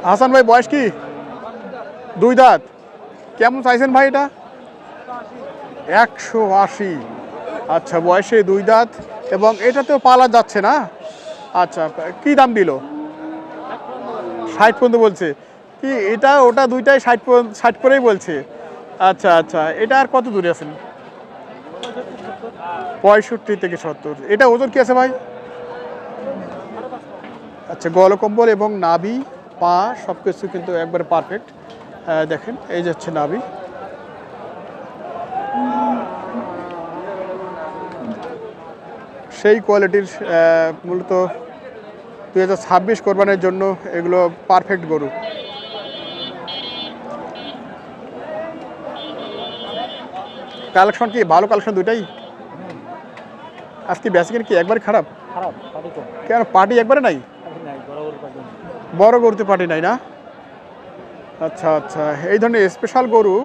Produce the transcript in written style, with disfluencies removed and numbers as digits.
হাসান ভাই বয়স কি? 2 দাঁত। কেমন চাইছেন ভাই এটা? 180। আচ্ছা, বয়সে 2 দাঁত এবং এটাতেও পালা যাচ্ছে না। আচ্ছা, কি দাম দিল? 60 পর্যন্ত বলছে। কি এটা ওটা দুইটাই 60 করেই বলছে। আচ্ছা আচ্ছা, এটা আর কত দূরে আছেন? 65 থেকে 70। এটা ওজন কি আছে ভাই? আচ্ছা, গলকম্বল এবং নাভি, পা সব কিছু কিন্তু একবারে পারফেক্ট। দেখেন এই যে হচ্ছে নাভি। সেই কোয়ালিটির মূলত 2026 কোরবানির জন্য এগুলো পারফেক্ট গরু। কালেকশন কি ভালো? কালেকশন দুইটাই আজকে বেসিকের কি একবারে খারাপ? কেন পার্টি একবারে নাই? বড় গরুতে পার্টি নাই না? আচ্ছা আচ্ছা, এই ধরনের স্পেশাল গরু